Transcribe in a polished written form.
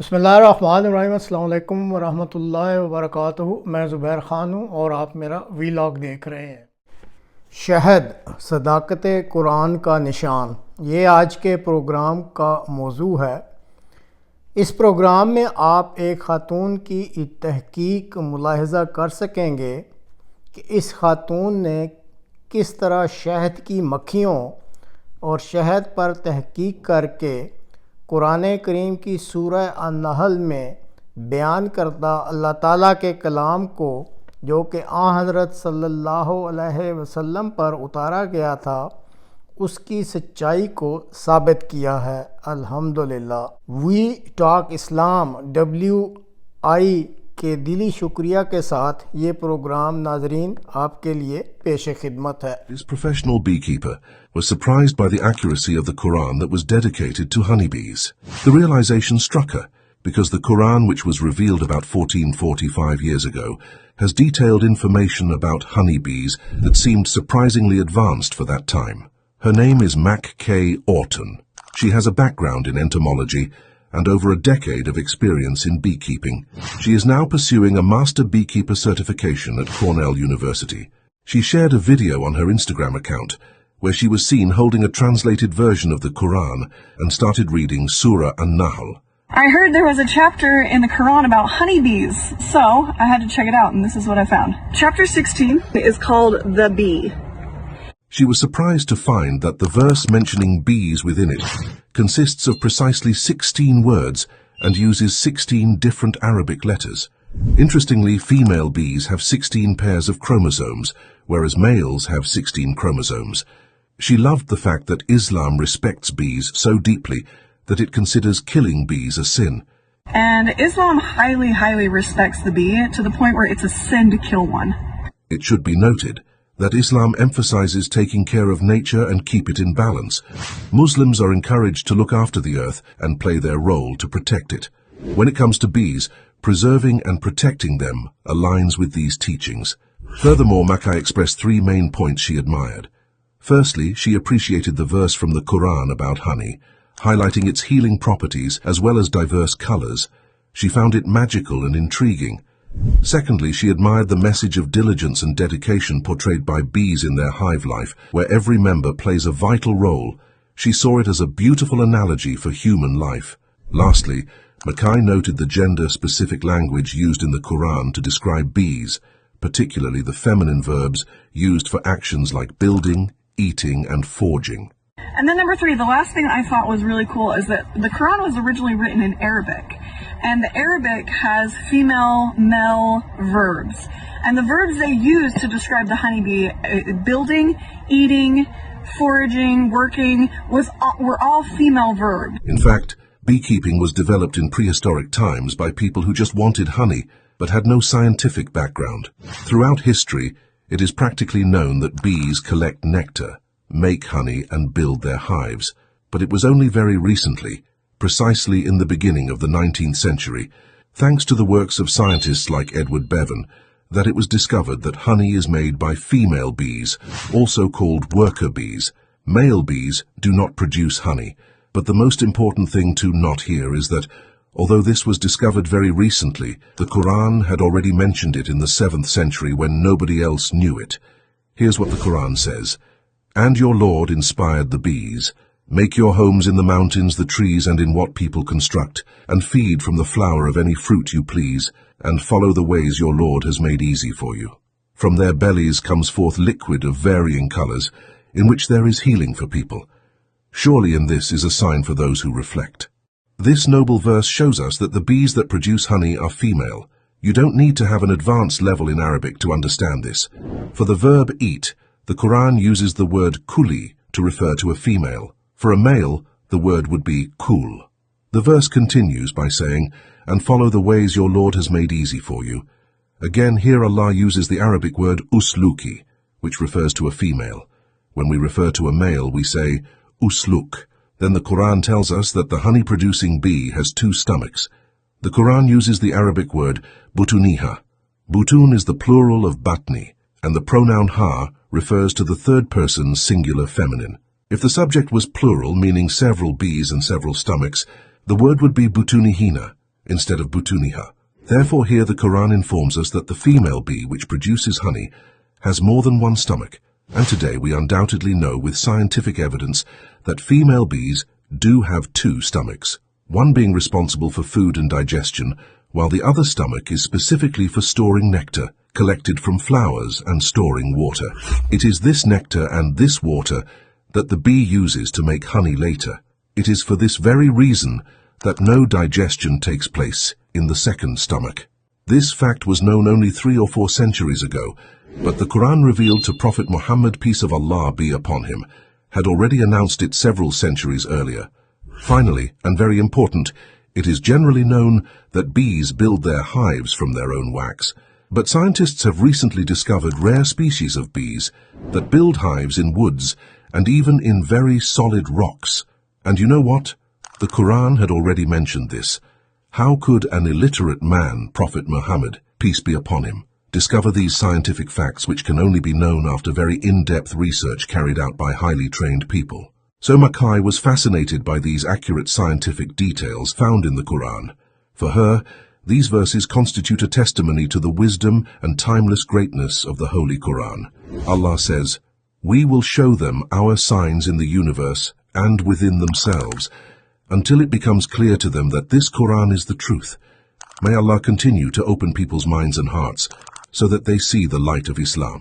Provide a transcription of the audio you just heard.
बिस्मिल्लाहिर्रहमानिर्रहीम। अस्सलाम वालेकुम वरहमतुल्लाहि वबरकातुहू। मैं ज़ुबैर ख़ान हूँ और आप मेरा वीलॉग देख रहे हैं। शहद, सदाकत कुरान का निशान, ये आज के प्रोग्राम का मौजू है। इस प्रोग्राम में आप एक ख़ातून की तहकीक मुलाहिज़ा कर सकेंगे कि इस ख़ातून ने किस तरह शहद की मक्खियों और शहद पर तहकीक करके कुरान करीम की सूरह अन-नहल में बयान करदा अल्लाह ताला के कलाम को, जो कि हज़रत सल्लल्लाहु अलैहि वसल्लम पर उतारा गया था, उसकी सच्चाई को साबित किया है। अल्हम्दुलिल्लाह। वी टॉक इस्लाम WI के दिली शुक्रिया के साथ ये प्रोग्राम नाजरीन आपके लिए पेश खिदमत है। This professional beekeeper was surprised by the accuracy of the Quran that was dedicated to honeybees. The realization struck her because the Quran, which was revealed about 1445 years ago, has detailed information about honeybees that seemed surprisingly advanced for that time. Her name is Mac K. Orton. She has a background in entomology and over a decade of experience in beekeeping. She is now pursuing a Master Beekeeper certification at Cornell University. She shared a video on her Instagram account where she was seen holding a translated version of the Quran and started reading Surah An-Nahl. I heard there was a chapter in the Quran about honeybees, so I had to check it out, and this is what I found. Chapter 16 is called The Bee. She was surprised to find that the verse mentioning bees within it consists of precisely 16 words and uses 16 different Arabic letters. Interestingly, female bees have 16 pairs of chromosomes, whereas males have 16 chromosomes. She loved the fact that Islam respects bees so deeply that it considers killing bees a sin. And Islam highly respects the bee to the point where it's a sin to kill one. It should be noted that Islam emphasizes taking care of nature and keep it in balance. Muslims are encouraged to look after the earth and play their role to protect it. When it comes to bees, preserving and protecting them aligns with these teachings. Furthermore, Makai expressed three main points she admired. Firstly, she appreciated the verse from the Quran about honey, highlighting its healing properties as well as diverse colors. She found it magical and intriguing. Secondly, she admired the message of diligence and dedication portrayed by bees in their hive life, where every member plays a vital role. She saw it as a beautiful analogy for human life. Lastly, Makai noted the gender-specific language used in the Quran to describe bees, particularly the feminine verbs used for actions like building, eating, and foraging. And then number 3, the last thing I thought was really cool is that the Quran was originally written in Arabic. And the Arabic has female, male verbs. And the verbs they use to describe the honeybee, building, eating, foraging, working, were all female verbs. In fact, beekeeping was developed in prehistoric times by people who just wanted honey, but had no scientific background. Throughout history, it is practically known that bees collect nectar, make honey, and build their hives. But it was only very recently, precisely in the beginning of the 19th century, thanks to the works of scientists like Edward Bevan, that it was discovered that honey is made by female bees, also called worker bees. Male bees do not produce honey, but the most important thing to note here is that, although this was discovered very recently, the Quran had already mentioned it in the 7th century when nobody else knew it. Here's what the Quran says: "And your Lord inspired the bees. Make your homes in the mountains, the trees, and in what people construct, and feed from the flower of any fruit you please, and follow the ways your Lord has made easy for you. From their bellies comes forth liquid of varying colors, in which there is healing for people. Surely in this is a sign for those who reflect." This noble verse shows us that the bees that produce honey are female. You don't need to have an advanced level in Arabic to understand this. For the verb eat, the Quran uses the word kuli to refer to a female. For a male, the word would be kul. The verse continues by saying, "And follow the ways your Lord has made easy for you." Again, here Allah uses the Arabic word usluki, which refers to a female. When we refer to a male, we say usluk. Then the Quran tells us that the honey-producing bee has 2 stomachs. The Quran uses the Arabic word butuniha. Butun is the plural of batni, and the pronoun ha refers to the third person singular feminine. If the subject was plural, meaning several bees and several stomachs, the word would be butunihina, instead of butuniha. Therefore here the Quran informs us that the female bee which produces honey has more than one stomach, and today we undoubtedly know with scientific evidence that female bees do have two stomachs, one being responsible for food and digestion, while the other stomach is specifically for storing nectar collected from flowers and storing water. It is this nectar and this water that the bee uses to make honey later. It is for this very reason that no digestion takes place in the second stomach. This fact was known only 3 or 4 centuries ago, but the Quran revealed to Prophet Muhammad, peace of Allah be upon him, had already announced it several centuries earlier. Finally, and very important, it is generally known that bees build their hives from their own wax, but scientists have recently discovered rare species of bees that build hives in woods and even in very solid rocks. And you know what? The Quran had already mentioned this. How could an illiterate man, Prophet Muhammad, peace be upon him, discover these scientific facts which can only be known after very in-depth research carried out by highly trained people? So Mackay was fascinated by these accurate scientific details found in the Quran. For her, these verses constitute a testimony to the wisdom and timeless greatness of the Holy Quran. Allah says, "We will show them our signs in the universe and within themselves, until it becomes clear to them that this Quran is the truth." May Allah continue to open people's minds and hearts so that they see the light of Islam.